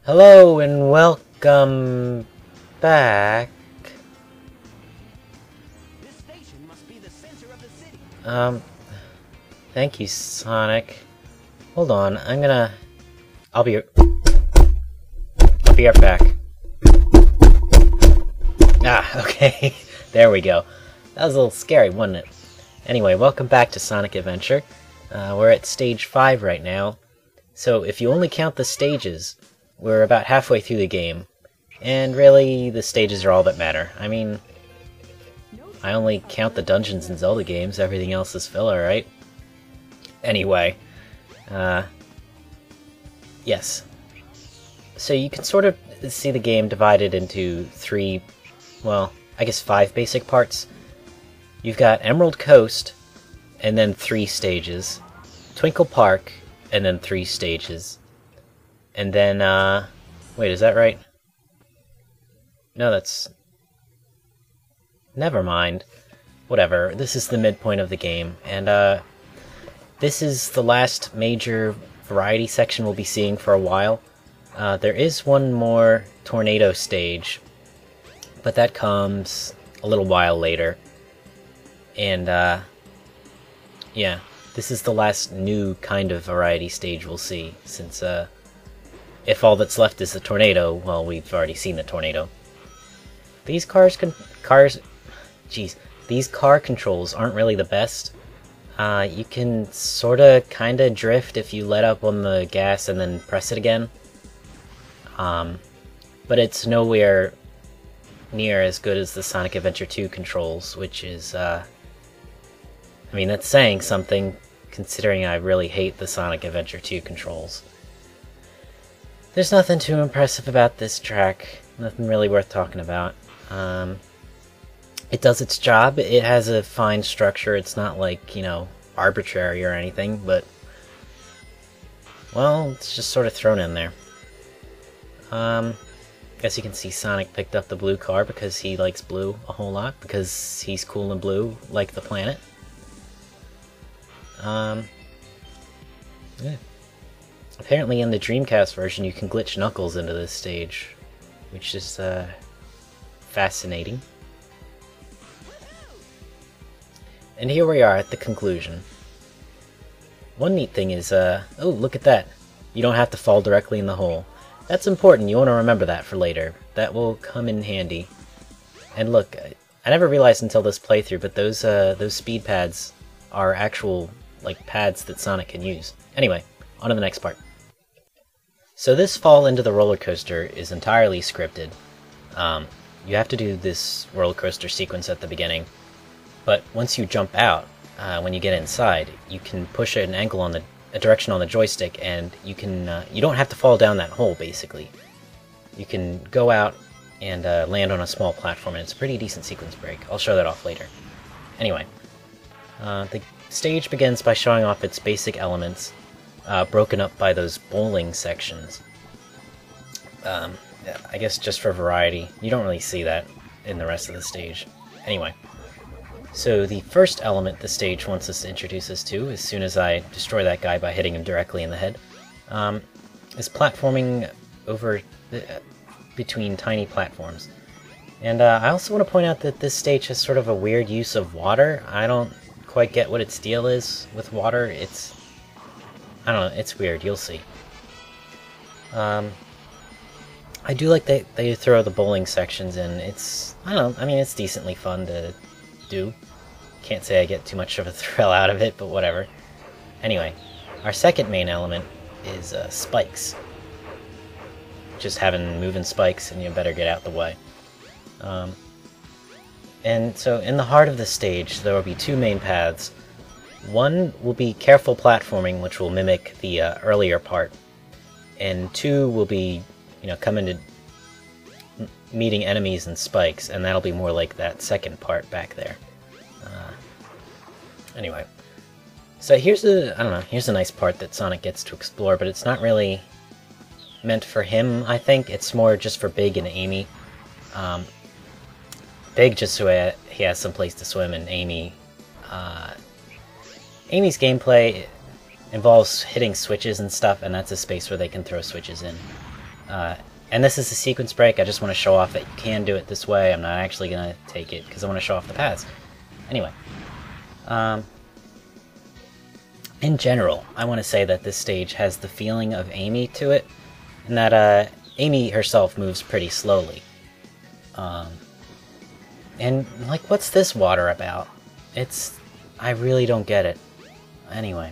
Hello and welcome back. This station must be the center of the city. Thank you, Sonic. Hold on, I'll be right back. Okay. There we go. That was a little scary, wasn't it? Anyway, welcome back to Sonic Adventure. We're at stage 5 right now. So if you only count the stages, we're about halfway through the game. And really, the stages are all that matter. I mean, I only count the dungeons in Zelda games, everything else is filler, right? Anyway, yes. So you can sort of see the game divided into 3, well, I guess 5 basic parts. You've got Emerald Coast, and then 3 stages. Twinkle Park, and then 3 stages. And then, wait, is that right? No, that's... Never mind. Whatever, this is the midpoint of the game, and, this is the last major variety section we'll be seeing for a while. There is one more tornado stage, but that comes a little while later. And, yeah, this is the last new kind of variety stage we'll see, since, if all that's left is the tornado, well, we've already seen the tornado. These these car controls aren't really the best. You can sorta, kinda drift if you let up on the gas and then press it again. But it's nowhere near as good as the Sonic Adventure 2 controls, which is, I mean, that's saying something, considering I really hate the Sonic Adventure 2 controls. There's nothing too impressive about this track, nothing really worth talking about. It does its job, it has a fine structure, it's not like, you know, arbitrary or anything, but, well, it's just sort of thrown in there. Guess you can see Sonic picked up the blue car because he likes blue a whole lot, because he's cool and blue, like the planet. Yeah. Apparently in the Dreamcast version you can glitch Knuckles into this stage, which is, fascinating. And here we are at the conclusion. One neat thing is, oh, look at that. You don't have to fall directly in the hole. That's important, you want to remember that for later. That will come in handy. And look, I never realized until this playthrough, but those speed pads are actual, like, pads that Sonic can use. Anyway, on to the next part. So this fall into the roller coaster is entirely scripted. You have to do this roller coaster sequence at the beginning, but once you jump out, when you get inside, you can push an angle on a direction on the joystick, and you can you don't have to fall down that hole. Basically, you can go out and land on a small platform, and it's a pretty decent sequence break. I'll show that off later. Anyway, the stage begins by showing off its basic elements, broken up by those bowling sections. I guess just for variety. You don't really see that in the rest of the stage. Anyway, so the first element the stage wants us to introduce us to, as soon as I destroy that guy by hitting him directly in the head, is platforming over between tiny platforms. And I also want to point out that this stage has sort of a weird use of water. I don't quite get what its deal is with water. I don't know, it's weird, you'll see. I do like that they throw the bowling sections in. I don't know, I mean, it's decently fun to do. Can't say I get too much of a thrill out of it, but whatever. Anyway, our second main element is spikes. Just having moving spikes, and you better get out the way. And so in the heart of the stage, there will be 2 main paths. One will be careful platforming, which will mimic the earlier part, and 2 will be, you know, coming to meeting enemies and spikes, and that'll be more like that second part back there. Anyway, so here's a nice part that Sonic gets to explore, but it's not really meant for him, I think. It's more just for Big and Amy. Big just so he has some place to swim, and Amy, Amy's gameplay involves hitting switches and stuff, and that's a space where they can throw switches in. And this is a sequence break. I just want to show off that you can do it this way. I'm not actually going to take it because I want to show off the paths. Anyway. In general, I want to say that this stage has the feeling of Amy to it, and that Amy herself moves pretty slowly. And, like, what's this water about? I really don't get it. Anyway.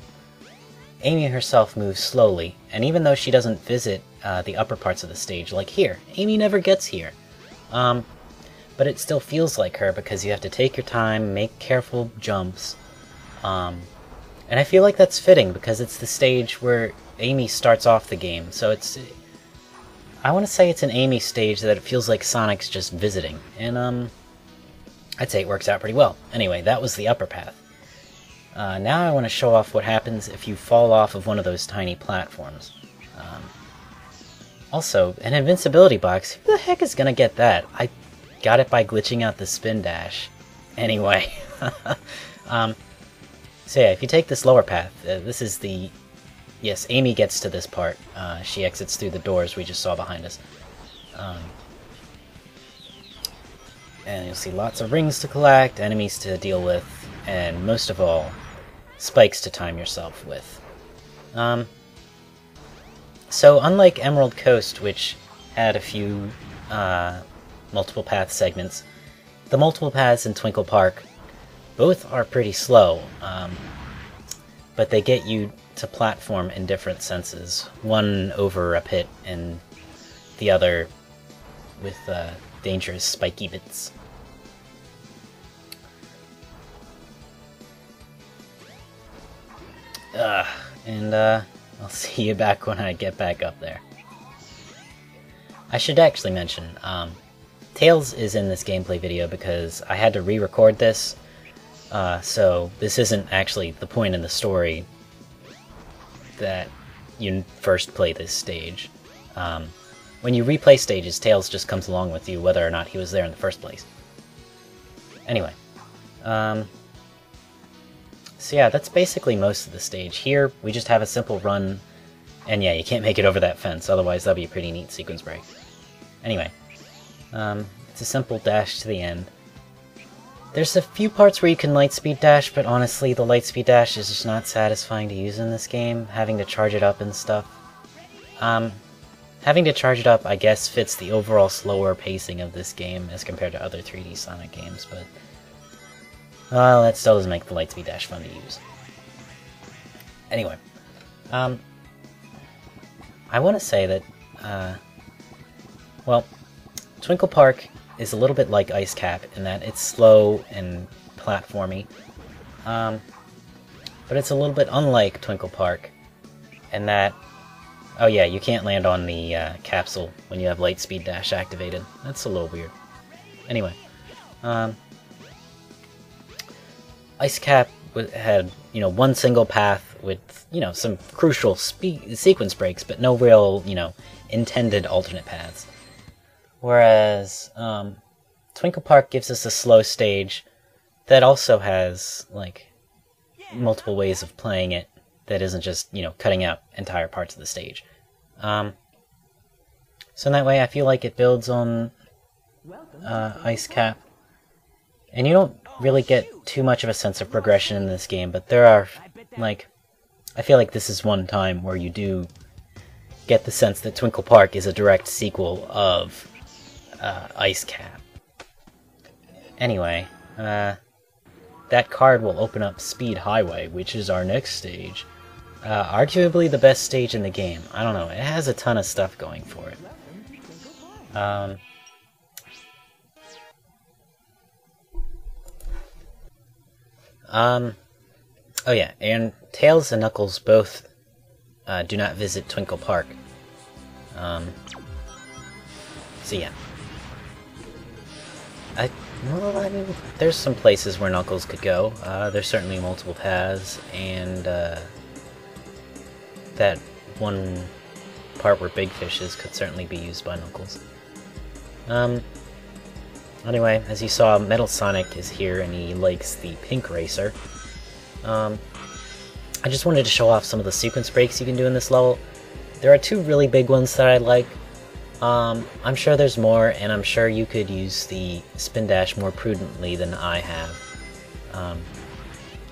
Amy herself moves slowly, and even though she doesn't visit the upper parts of the stage, like here, Amy never gets here. But it still feels like her because you have to take your time, make careful jumps. And I feel like that's fitting because it's the stage where Amy starts off the game, so I want to say it's an Amy stage that it feels like Sonic's just visiting, and I'd say it works out pretty well. Anyway, that was the upper path. Now I want to show off what happens if you fall off of one of those tiny platforms. Also, an invincibility box, who the heck is gonna get that? I got it by glitching out the spin dash. Anyway. So yeah, if you take this lower path, this is the... Yes, Amy gets to this part. She exits through the doors we just saw behind us. And you'll see lots of rings to collect, enemies to deal with, and most of all, spikes to time yourself with. So unlike Emerald Coast, which had a few multiple path segments, the multiple paths in Twinkle Park both are pretty slow, but they get you to platform in different senses. One over a pit, and the other with dangerous spiky bits. And I'll see you back when I get back up there. I should actually mention, Tails is in this gameplay video because I had to re-record this, so this isn't actually the point in the story that you first play this stage. When you replay stages, Tails just comes along with you whether or not he was there in the first place. Anyway, so yeah, that's basically most of the stage. Here, we just have a simple run, and yeah, you can't make it over that fence, otherwise that'd be a pretty neat sequence break. Anyway, it's a simple dash to the end. There's a few parts where you can lightspeed dash, but honestly, the lightspeed dash is just not satisfying to use in this game, having to charge it up and stuff. Having to charge it up, I guess, fits the overall slower pacing of this game as compared to other 3D Sonic games, but... well, that still doesn't make the lightspeed dash fun to use. Anyway, I want to say that, well, Twinkle Park is a little bit like Ice Cap in that it's slow and platformy, but it's a little bit unlike Twinkle Park in that, oh yeah, you can't land on the capsule when you have lightspeed dash activated. That's a little weird. Anyway, Ice Cap had, you know, one single path with, you know, some crucial sequence breaks, but no real, you know, intended alternate paths. Whereas, Twinkle Park gives us a slow stage that also has, like, multiple ways of playing it that isn't just, you know, cutting out entire parts of the stage. So in that way, I feel like it builds on Ice Cap. And you don't really get too much of a sense of progression in this game, but there are, like, I feel like this is one time where you do get the sense that Twinkle Park is a direct sequel of Ice Cap. Anyway, that card will open up Speed Highway, which is our next stage. Arguably the best stage in the game. I don't know, it has a ton of stuff going for it. Oh yeah, and Tails and Knuckles both do not visit Twinkle Park. So yeah. Well, I mean, there's some places where Knuckles could go. There's certainly multiple paths, and that one part where Big Fish is could certainly be used by Knuckles. Anyway, as you saw, Metal Sonic is here, and he likes the Pink Racer. I just wanted to show off some of the sequence breaks you can do in this level. There are two really big ones that I like. I'm sure there's more, and I'm sure you could use the spin dash more prudently than I have.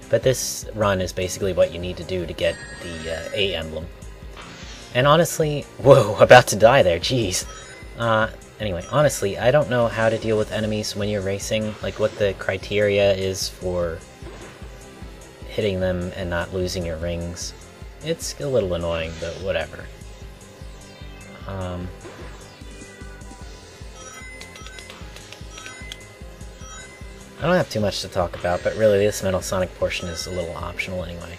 But this run is basically what you need to do to get the A emblem. And honestly, whoa, about to die there, jeez. Anyway, honestly, I don't know how to deal with enemies when you're racing, like what the criteria is for hitting them and not losing your rings. It's a little annoying, but whatever. I don't have too much to talk about, but really this Metal Sonic portion is a little optional anyway.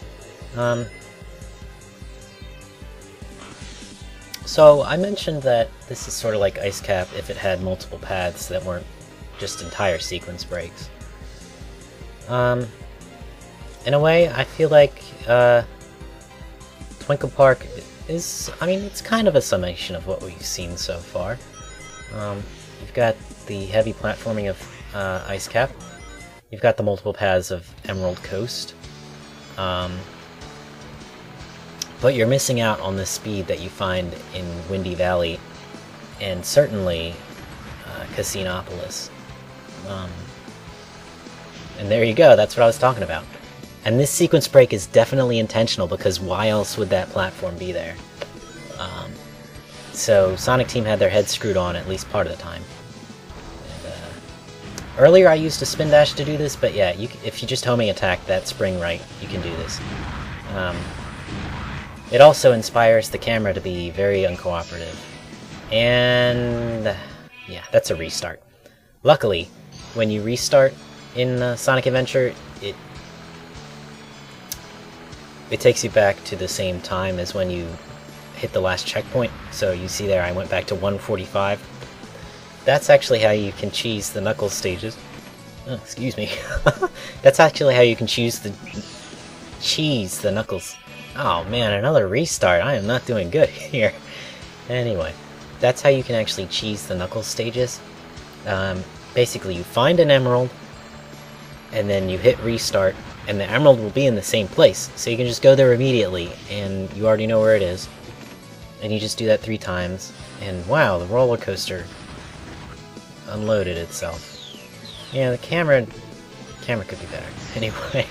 So I mentioned that this is sort of like Ice Cap if it had multiple paths that weren't just entire sequence breaks. In a way, I feel like Twinkle Park is, I mean, it's kind of a summation of what we've seen so far. You've got the heavy platforming of Ice Cap. You've got the multiple paths of Emerald Coast. But you're missing out on the speed that you find in Windy Valley, and certainly Casinopolis. And there you go, that's what I was talking about. And this sequence break is definitely intentional, because why else would that platform be there? So Sonic Team had their heads screwed on at least part of the time. Earlier I used a spin dash to do this, but yeah, if you just homing attack that spring right, you can do this. It also inspires the camera to be very uncooperative. And yeah, that's a restart. Luckily, when you restart in Sonic Adventure, it takes you back to the same time as when you hit the last checkpoint. So you see there I went back to 145. That's actually how you can cheese the Knuckles stages. Oh, excuse me. That's actually how you can cheese the Knuckles. Oh man, another restart. I am not doing good here. Anyway, that's how you can actually cheese the Knuckles stages. Basically, you find an emerald, and then you hit restart, and the emerald will be in the same place. So you can just go there immediately, and you already know where it is. And you just do that 3 times, and wow, the roller coaster unloaded itself. Yeah, the camera could be better. Anyway,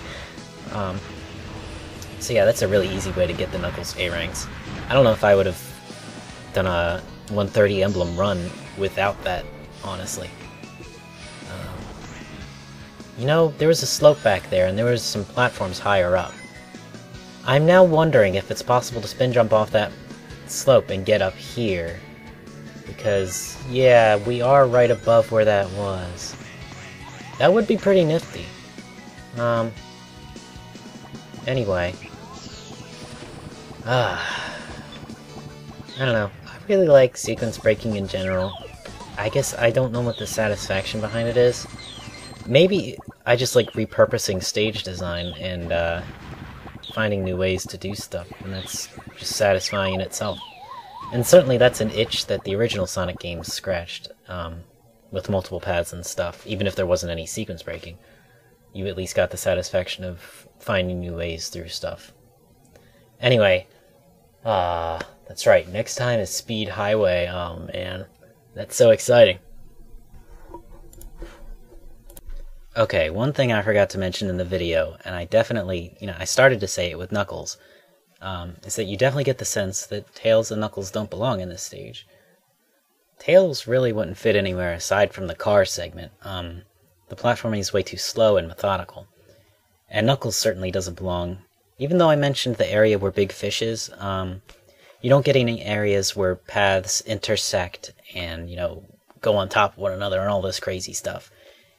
so yeah, that's a really easy way to get the Knuckles A ranks. I don't know if I would have done a 130 emblem run without that, honestly. You know, there was a slope back there, and there was some platforms higher up. I'm now wondering if it's possible to spin jump off that slope and get up here. Because, yeah, we are right above where that was. That would be pretty nifty. Anyway. I don't know. I really like sequence breaking in general. I guess I don't know what the satisfaction behind it is. Maybe I just like repurposing stage design and finding new ways to do stuff, and that's just satisfying in itself. And certainly that's an itch that the original Sonic games scratched, with multiple paths and stuff. Even if there wasn't any sequence breaking, you at least got the satisfaction of finding new ways through stuff. Anyway, that's right, next time is Speed Highway. Oh man, that's so exciting. Okay, one thing I forgot to mention in the video, and I definitely, I started to say it with Knuckles, is that you definitely get the sense that Tails and Knuckles don't belong in this stage. Tails really wouldn't fit anywhere aside from the car segment. The platforming is way too slow and methodical. And Knuckles certainly doesn't belong. Even though I mentioned the area where Big Fish is, you don't get any areas where paths intersect and, go on top of one another and all this crazy stuff.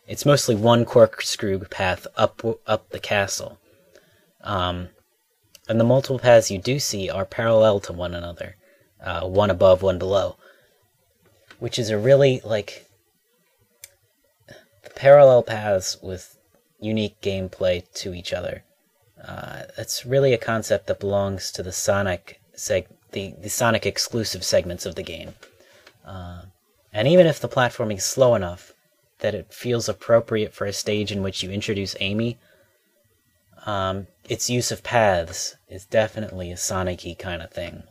It's mostly one corkscrew path up the castle. And the multiple paths you do see are parallel to one another. One above, one below. Which is a really, the parallel paths with unique gameplay to each other. It's really a concept that belongs to the Sonic the Sonic exclusive segments of the game. And even if the platforming is slow enough that it feels appropriate for a stage in which you introduce Amy, its use of paths is definitely a Sonic-y kind of thing.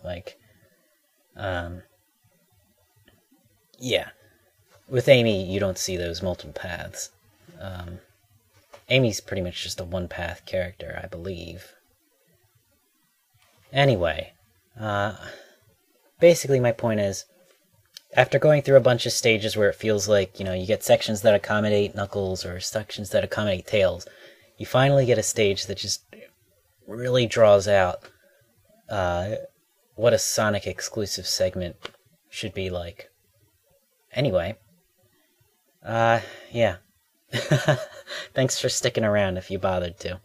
Yeah. With Amy, you don't see those multiple paths. Amy's pretty much just a one-path character, I believe. Anyway, basically my point is, after going through a bunch of stages where it feels like, you get sections that accommodate Knuckles or sections that accommodate Tails, you finally get a stage that just really draws out what a Sonic exclusive segment should be like. Anyway, yeah. Thanks for sticking around if you bothered to.